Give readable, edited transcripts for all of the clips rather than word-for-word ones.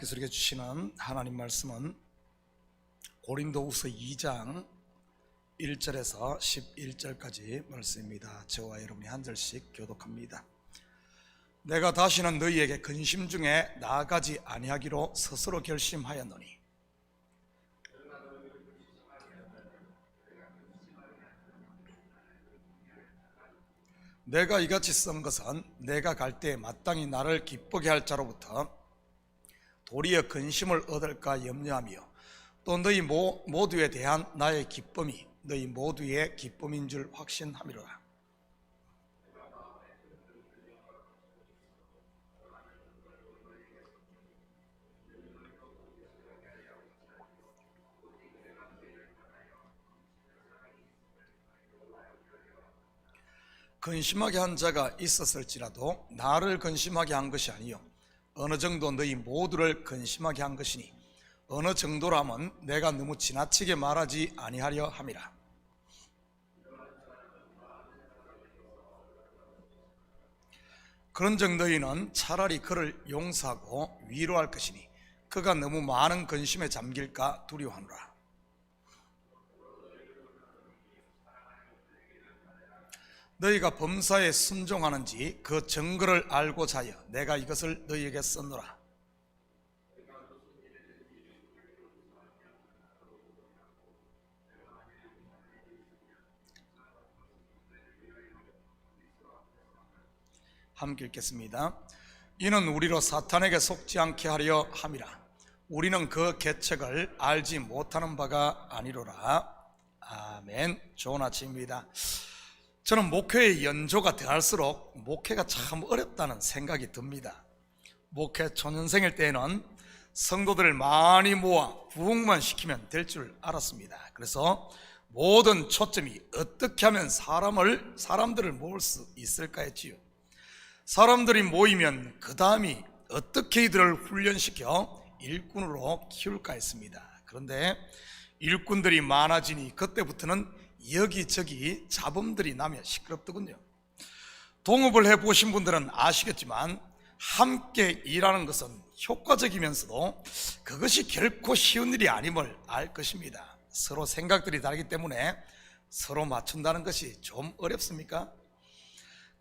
우리에게 주시는 하나님 말씀은 고린도후서 2장 1절에서 11절까지 말씀입니다. 저와 여러분이 한 절씩 교독합니다. 내가 다시는 너희에게 근심 중에 나아가지 아니하기로 스스로 결심하였노니 내가 이같이 쓴 것은 내가 갈 때에 마땅히 나를 기쁘게 할 자로부터 도리어 근심을 얻을까 염려하며 또 너희 모두에 대한 나의 기쁨이 너희 모두의 기쁨인 줄 확신함이로라. 근심하게 한 자가 있었을지라도 나를 근심하게 한 것이 아니요 어느 정도 너희 모두를 근심하게 한 것이니 어느 정도라면 내가 너무 지나치게 말하지 아니하려 함이라. 그런즉 너희는 차라리 그를 용서하고 위로할 것이니 그가 너무 많은 근심에 잠길까 두려워하노라. 너희가 범사에 순종하는지 그 증거를 알고자 하여 내가 이것을 너희에게 썼노라. 함께 읽겠습니다. 이는 우리로 사탄에게 속지 않게 하려 함이라. 우리는 그 계책을 알지 못하는 바가 아니로라. 아멘. 좋은 아침입니다. 저는 목회의 연조가 더할수록 목회가 참 어렵다는 생각이 듭니다. 목회 초년생일 때에는 성도들을 많이 모아 부흥만 시키면 될 줄 알았습니다. 그래서 모든 초점이 어떻게 하면 사람들을 모을 수 있을까 했지요. 사람들이 모이면 그 다음이 어떻게 이들을 훈련시켜 일꾼으로 키울까 했습니다. 그런데 일꾼들이 많아지니 그때부터는 여기저기 잡음들이 나며 시끄럽더군요. 동업을 해보신 분들은 아시겠지만 함께 일하는 것은 효과적이면서도 그것이 결코 쉬운 일이 아님을 알 것입니다. 서로 생각들이 다르기 때문에 서로 맞춘다는 것이 좀 어렵습니까?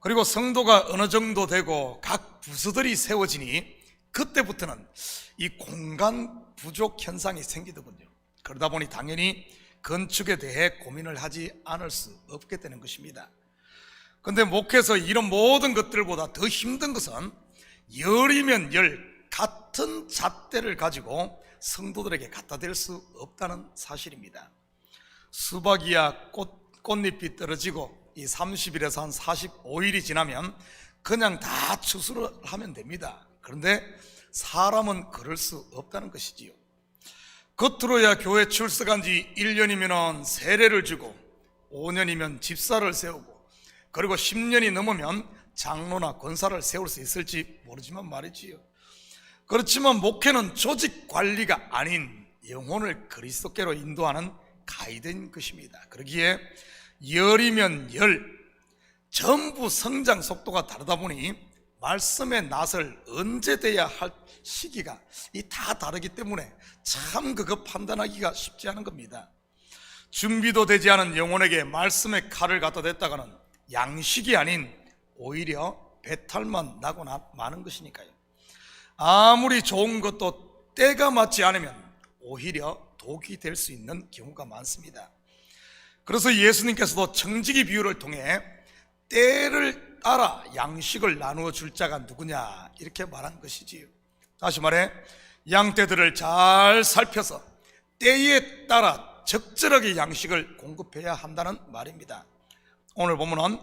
그리고 성도가 어느 정도 되고 각 부서들이 세워지니 그때부터는 이 공간 부족 현상이 생기더군요. 그러다 보니 당연히 건축에 대해 고민을 하지 않을 수 없게 되는 것입니다. 그런데 목회에서 이런 모든 것들보다 더 힘든 것은 열이면 열 같은 잣대를 가지고 성도들에게 갖다 댈 수 없다는 사실입니다. 수박이야 꽃잎이 떨어지고 이 30일에서 한 45일이 지나면 그냥 다 추수를 하면 됩니다. 그런데 사람은 그럴 수 없다는 것이지요. 겉으로야 교회 출석한 지 1년이면 세례를 주고 5년이면 집사를 세우고 그리고 10년이 넘으면 장로나 권사를 세울 수 있을지 모르지만 말이지요. 그렇지만 목회는 조직 관리가 아닌 영혼을 그리스도께로 인도하는 가이드인 것입니다. 그러기에 열이면 열 전부 성장 속도가 다르다 보니 말씀의 낫을 언제 돼야 할 시기가 다 다르기 때문에 참 그거 판단하기가 쉽지 않은 겁니다. 준비도 되지 않은 영혼에게 말씀의 칼을 갖다 댔다가는 양식이 아닌 오히려 배탈만 나고 마는 것이니까요. 아무리 좋은 것도 때가 맞지 않으면 오히려 독이 될 수 있는 경우가 많습니다. 그래서 예수님께서도 청지기 비유를 통해 때를 따라 양식을 나누어 줄 자가 누구냐 이렇게 말한 것이지요. 다시 말해 양떼들을 잘 살펴서 때에 따라 적절하게 양식을 공급해야 한다는 말입니다. 오늘 본문은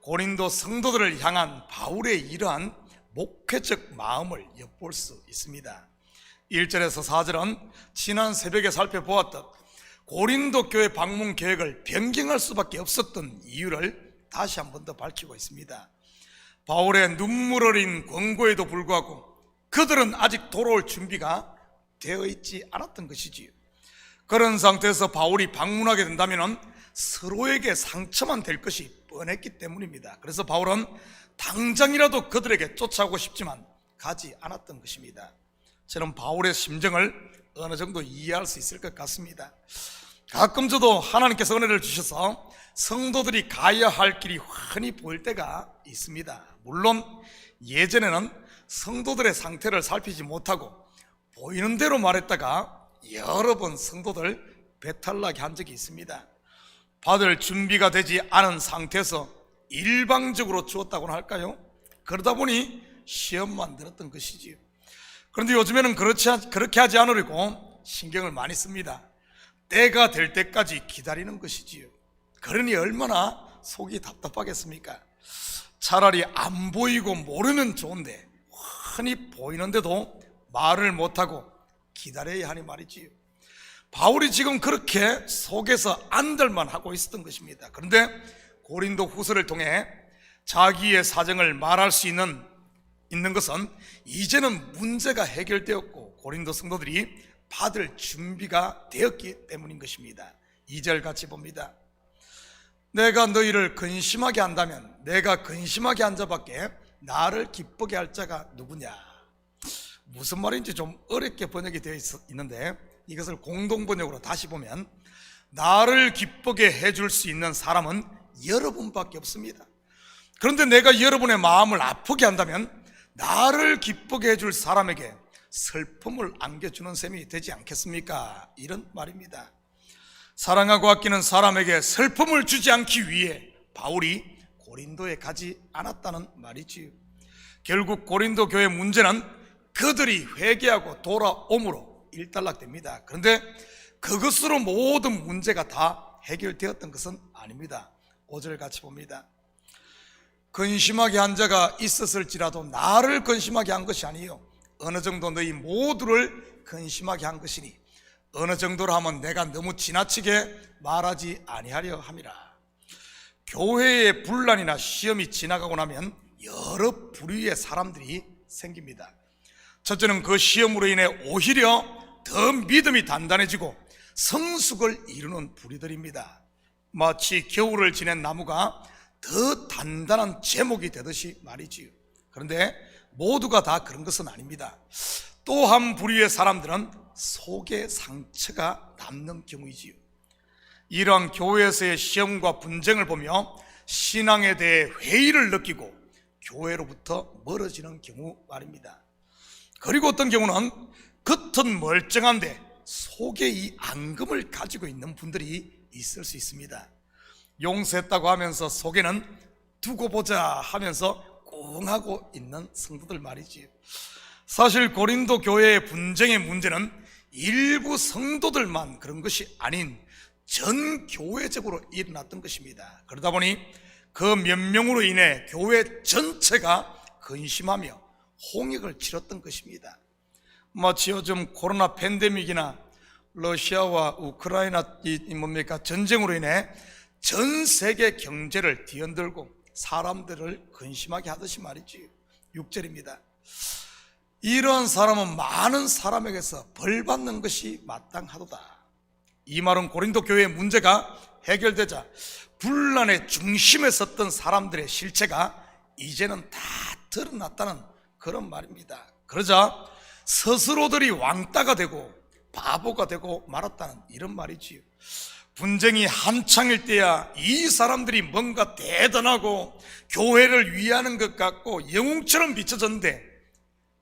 고린도 성도들을 향한 바울의 이러한 목회적 마음을 엿볼 수 있습니다. 1절에서 4절은 지난 새벽에 살펴보았던 고린도 교회 방문 계획을 변경할 수밖에 없었던 이유를 다시 한 번 더 밝히고 있습니다. 바울의 눈물 어린 권고에도 불구하고 그들은 아직 돌아올 준비가 되어 있지 않았던 것이지요. 그런 상태에서 바울이 방문하게 된다면 서로에게 상처만 될 것이 뻔했기 때문입니다. 그래서 바울은 당장이라도 그들에게 쫓아오고 싶지만 가지 않았던 것입니다. 저는 바울의 심정을 어느 정도 이해할 수 있을 것 같습니다. 가끔 저도 하나님께서 은혜를 주셔서 성도들이 가야 할 길이 훤히 보일 때가 있습니다. 물론 예전에는 성도들의 상태를 살피지 못하고 보이는 대로 말했다가 여러 번 성도들 배탈나게 한 적이 있습니다. 받을 준비가 되지 않은 상태에서 일방적으로 주었다고나 할까요? 그러다 보니 시험만 들었던 것이지요. 그런데 요즘에는 그렇게 하지 않으려고 신경을 많이 씁니다. 때가 될 때까지 기다리는 것이지요. 그러니 얼마나 속이 답답하겠습니까? 차라리 안 보이고 모르면 좋은데 흔히 보이는데도 말을 못하고 기다려야 하니 말이지요. 바울이 지금 그렇게 속에서 안달만 하고 있었던 것입니다. 그런데 고린도 후서를 통해 자기의 사정을 말할 수 있는 것은 이제는 문제가 해결되었고 고린도 성도들이 받을 준비가 되었기 때문인 것입니다. 2절 같이 봅니다. 내가 너희를 근심하게 한다면 내가 근심하게 한 자밖에 나를 기쁘게 할 자가 누구냐. 무슨 말인지 좀 어렵게 번역이 되어 있는데 이것을 공동번역으로 다시 보면 나를 기쁘게 해줄 수 있는 사람은 여러분밖에 없습니다. 그런데 내가 여러분의 마음을 아프게 한다면 나를 기쁘게 해줄 사람에게 슬픔을 안겨주는 셈이 되지 않겠습니까? 이런 말입니다. 사랑하고 아끼는 사람에게 슬픔을 주지 않기 위해 바울이 고린도에 가지 않았다는 말이지요. 결국 고린도 교회 문제는 그들이 회개하고 돌아옴으로 일단락됩니다. 그런데 그것으로 모든 문제가 다 해결되었던 것은 아닙니다. 5절 같이 봅니다. 근심하게 한 자가 있었을지라도 나를 근심하게 한 것이 아니요 어느 정도 너희 모두를 근심하게 한 것이니 어느 정도로 하면 내가 너무 지나치게 말하지 아니하려 함이라. 교회의 분란이나 시험이 지나가고 나면 여러 부류의 사람들이 생깁니다. 첫째는 그 시험으로 인해 오히려 더 믿음이 단단해지고 성숙을 이루는 부류들입니다. 마치 겨울을 지낸 나무가 더 단단한 제목이 되듯이 말이지요. 그런데 모두가 다 그런 것은 아닙니다. 또 한 부류의 사람들은 속에 상처가 남는 경우이지요. 이러한 교회에서의 시험과 분쟁을 보며 신앙에 대해 회의를 느끼고 교회로부터 멀어지는 경우 말입니다. 그리고 어떤 경우는 겉은 멀쩡한데 속에 이 앙금을 가지고 있는 분들이 있을 수 있습니다. 용서했다고 하면서 속에는 두고 보자 하면서 꽁하고 있는 성도들 말이지요. 사실 고린도 교회의 분쟁의 문제는 일부 성도들만 그런 것이 아닌 전 교회적으로 일어났던 것입니다. 그러다 보니 그 몇 명으로 인해 교회 전체가 근심하며 홍역을 치렀던 것입니다. 마치 요즘 코로나 팬데믹이나 러시아와 우크라이나 전쟁으로 인해 전 세계 경제를 뒤흔들고 사람들을 근심하게 하듯이 말이지. 6절입니다. 이러한 사람은 많은 사람에게서 벌받는 것이 마땅하도다. 이 말은 고린도 교회의 문제가 해결되자 분란의 중심에 섰던 사람들의 실체가 이제는 다 드러났다는 그런 말입니다. 그러자 스스로들이 왕따가 되고 바보가 되고 말았다는 이런 말이지요. 분쟁이 한창일 때야 이 사람들이 뭔가 대단하고 교회를 위하는 것 같고 영웅처럼 비춰졌는데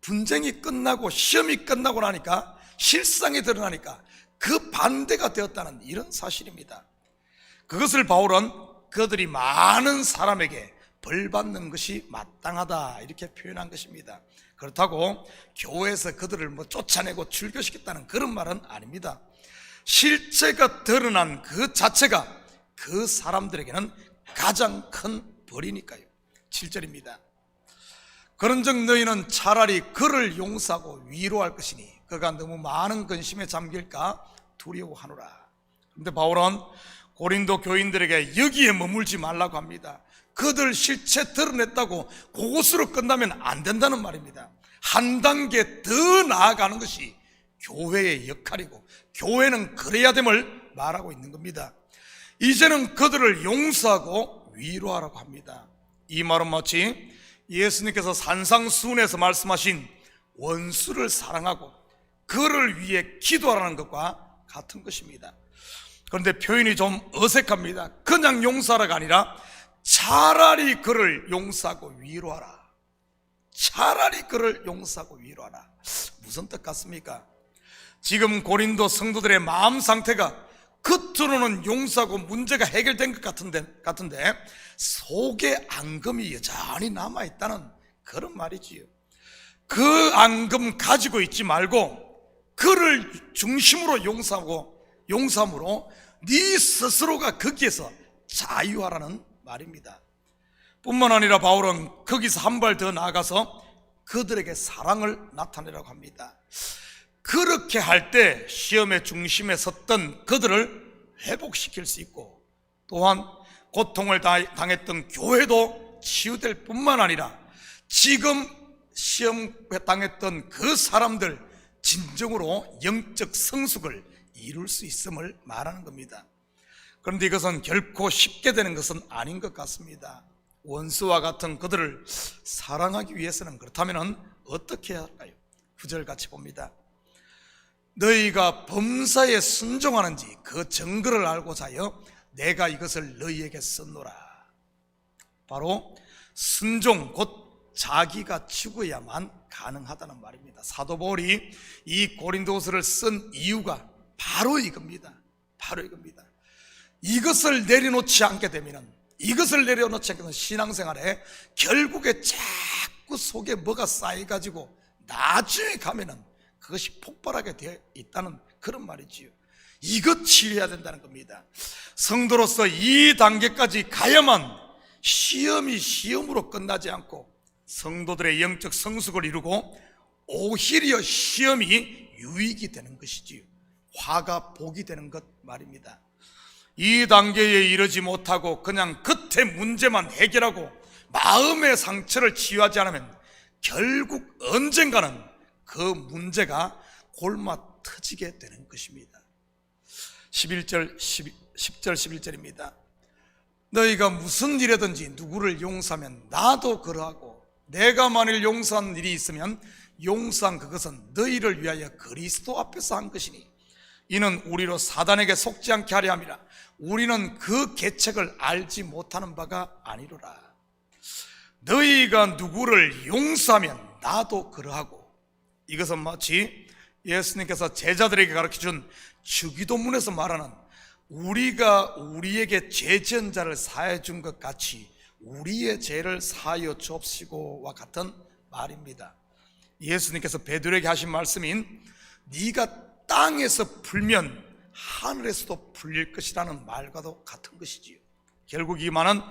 분쟁이 끝나고 시험이 끝나고 나니까 실상이 드러나니까 그 반대가 되었다는 이런 사실입니다. 그것을 바울은 그들이 많은 사람에게 벌받는 것이 마땅하다 이렇게 표현한 것입니다. 그렇다고 교회에서 그들을 쫓아내고 출교시켰다는 그런 말은 아닙니다. 실체가 드러난 그 자체가 그 사람들에게는 가장 큰 벌이니까요. 7절입니다. 그런즉 너희는 차라리 그를 용서하고 위로할 것이니 그가 너무 많은 근심에 잠길까 두려워하노라. 그런데 바울은 고린도 교인들에게 여기에 머물지 말라고 합니다. 그들 실체 드러냈다고 그것으로 끝나면 안 된다는 말입니다. 한 단계 더 나아가는 것이 교회의 역할이고 교회는 그래야 됨을 말하고 있는 겁니다. 이제는 그들을 용서하고 위로하라고 합니다. 이 말은 마치 예수님께서 산상수훈에서 말씀하신 원수를 사랑하고 그를 위해 기도하라는 것과 같은 것입니다. 그런데 표현이 좀 어색합니다. 그냥 용서하라가 아니라 차라리 그를 용서하고 위로하라. 차라리 그를 용서하고 위로하라. 무슨 뜻 같습니까? 지금 고린도 성도들의 마음 상태가 겉으로는 용서하고 문제가 해결된 것 같은데 속에 앙금이 여전히 남아있다는 그런 말이지요. 그 앙금 가지고 있지 말고 그를 중심으로 용서함으로 네 스스로가 거기에서 자유하라는 말입니다. 뿐만 아니라 바울은 거기서 한 발 더 나아가서 그들에게 사랑을 나타내라고 합니다. 그렇게 할 때 시험의 중심에 섰던 그들을 회복시킬 수 있고, 또한 고통을 당했던 교회도 치유될 뿐만 아니라 지금 시험 당했던 그 사람들 진정으로 영적 성숙을 이룰 수 있음을 말하는 겁니다. 그런데 이것은 결코 쉽게 되는 것은 아닌 것 같습니다. 원수와 같은 그들을 사랑하기 위해서는 그렇다면 어떻게 해야 할까요? 9절 같이 봅니다. 너희가 범사에 순종하는지 그 증거를 알고자 하여 내가 이것을 너희에게 썼노라. 바로 순종, 곧 자기가 죽어야만 가능하다는 말입니다. 사도 바울이 이 고린도서를 쓴 이유가 바로 이겁니다. 바로 이겁니다. 이것을 내려놓지 않게 되면 신앙생활에 결국에 자꾸 속에 뭐가 쌓여가지고 나중에 가면은 그것이 폭발하게 되어 있다는 그런 말이지요. 이것 치료해야 된다는 겁니다. 성도로서 이 단계까지 가야만 시험이 시험으로 끝나지 않고 성도들의 영적 성숙을 이루고 오히려 시험이 유익이 되는 것이지요. 화가 복이 되는 것 말입니다. 이 단계에 이르지 못하고 그냥 겉에 문제만 해결하고 마음의 상처를 치유하지 않으면 결국 언젠가는 그 문제가 골마 터지게 되는 것입니다. 10절 11절입니다. 너희가 무슨 일이든지 누구를 용서하면 나도 그러하고 내가 만일 용서한 일이 있으면 용서한 그것은 너희를 위하여 그리스도 앞에서 한 것이니 이는 우리로 사단에게 속지 않게 하려 함이라. 우리는 그 계책을 알지 못하는 바가 아니로라. 너희가 누구를 용서하면 나도 그러하고, 이것은 마치 예수님께서 제자들에게 가르쳐준 주기도문에서 말하는 우리가 우리에게 죄 지은 자를 사하여 준 것 같이 우리의 죄를 사하여 주옵시고와 같은 말입니다. 예수님께서 베드로에게 하신 말씀인 네가 땅에서 풀면 하늘에서도 풀릴 것이라는 말과도 같은 것이지요. 결국 이 말은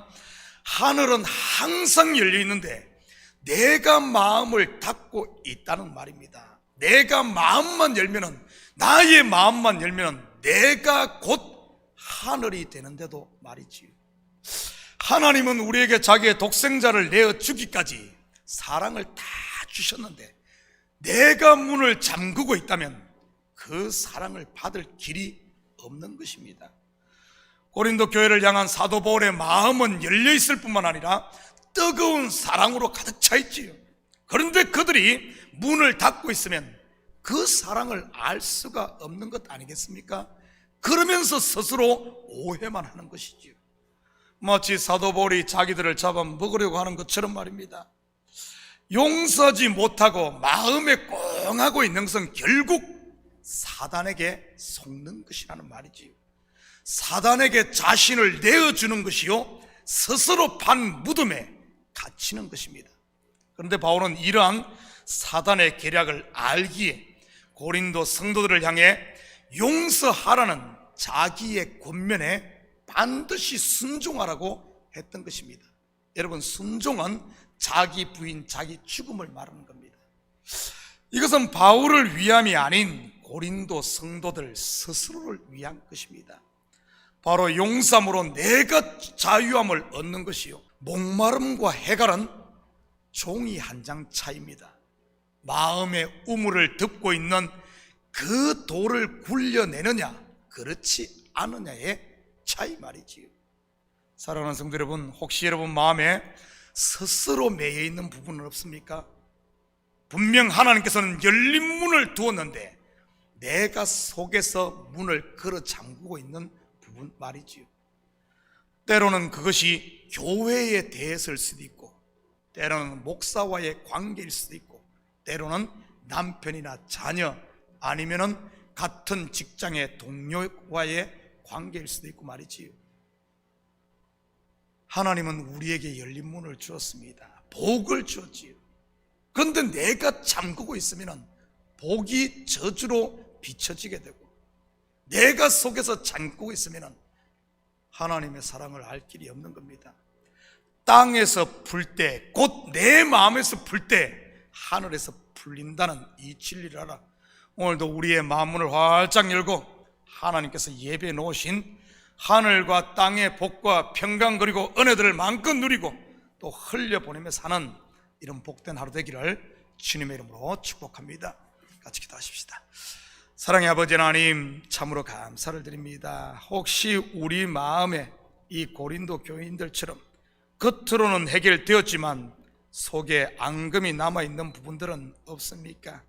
하늘은 항상 열려 있는데 내가 마음을 닫고 있다는 말입니다. 내가 마음만 열면은, 나의 마음만 열면은 내가 곧 하늘이 되는데도 말이지요. 하나님은 우리에게 자기의 독생자를 내어 주기까지 사랑을 다 주셨는데 내가 문을 잠그고 있다면 그 사랑을 받을 길이 없는 것입니다. 고린도 교회를 향한 사도 바울의 마음은 열려 있을 뿐만 아니라 뜨거운 사랑으로 가득 차 있지요. 그런데 그들이 문을 닫고 있으면 그 사랑을 알 수가 없는 것 아니겠습니까? 그러면서 스스로 오해만 하는 것이지요. 마치 사도 바울이 자기들을 잡아먹으려고 하는 것처럼 말입니다. 용서하지 못하고 마음에 꽁하고 있는 것은 결국 사단에게 속는 것이라는 말이지요. 사단에게 자신을 내어주는 것이요 스스로 판 무덤에 갇히는 것입니다. 그런데 바울은 이러한 사단의 계략을 알기에 고린도 성도들을 향해 용서하라는 자기의 권면에 반드시 순종하라고 했던 것입니다. 여러분, 순종은 자기 부인, 자기 죽음을 말하는 겁니다. 이것은 바울을 위함이 아닌 고린도 성도들 스스로를 위한 것입니다. 바로 용서함으로 내가 자유함을 얻는 것이요, 목마름과 해갈은 종이 한 장 차이입니다. 마음의 우물을 덮고 있는 그 돌을 굴려내느냐 그렇지 않느냐의 차이 말이지요. 사랑하는 성도 여러분, 혹시 여러분 마음에 스스로 매여 있는 부분은 없습니까? 분명 하나님께서는 열린 문을 두었는데 내가 속에서 문을 걸어 잠그고 있는 부분 말이지요. 때로는 그것이 교회에 대해서일 수도 있고, 때로는 목사와의 관계일 수도 있고, 때로는 남편이나 자녀, 아니면은 같은 직장의 동료와의 관계일 수도 있고 말이지요. 하나님은 우리에게 열린 문을 주었습니다. 복을 주었지요. 그런데 내가 잠그고 있으면 복이 저주로 비춰지게 되고, 내가 속에서 잠그고 있으면 하나님의 사랑을 알 길이 없는 겁니다. 땅에서 풀 때, 곧 내 마음에서 풀 때 하늘에서 풀린다는 이 진리를 알아. 오늘도 우리의 마음문을 활짝 열고 하나님께서 예배해 놓으신 하늘과 땅의 복과 평강 그리고 은혜들을 마음껏 누리고 또 흘려보내며 사는 이런 복된 하루 되기를 주님의 이름으로 축복합니다. 같이 기도하십시다. 사랑의 아버지 하나님, 참으로 감사를 드립니다. 혹시 우리 마음에 이 고린도 교인들처럼 겉으로는 해결되었지만 속에 앙금이 남아있는 부분들은 없습니까?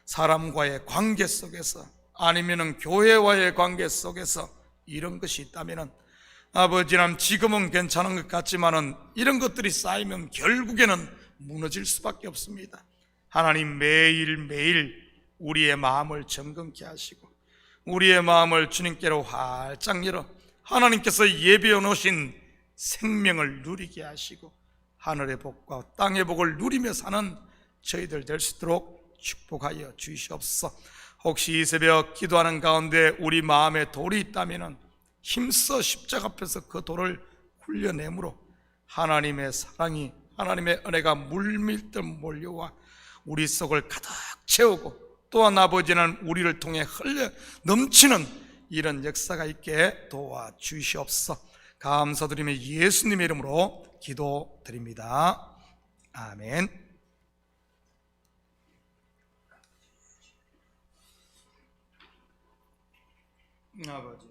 사람과의 관계 속에서, 아니면 교회와의 관계 속에서 이런 것이 있다면, 아버지는 지금은 괜찮은 것 같지만은 이런 것들이 쌓이면 결국에는 무너질 수밖에 없습니다. 하나님, 매일매일 우리의 마음을 점검케 하시고 우리의 마음을 주님께로 활짝 열어 하나님께서 예비해 놓으신 생명을 누리게 하시고 하늘의 복과 땅의 복을 누리며 사는 저희들 될 수 있도록 축복하여 주시옵소서. 혹시 이 새벽 기도하는 가운데 우리 마음에 돌이 있다면 힘써 십자가 앞에서 그 돌을 굴려내므로 하나님의 사랑이, 하나님의 은혜가 물밀듯 몰려와 우리 속을 가득 채우고, 또한 아버지는 우리를 통해 흘려 넘치는 이런 역사가 있게 도와주시옵소서. 감사드리며 예수님의 이름으로 기도드립니다. 아멘. 아버지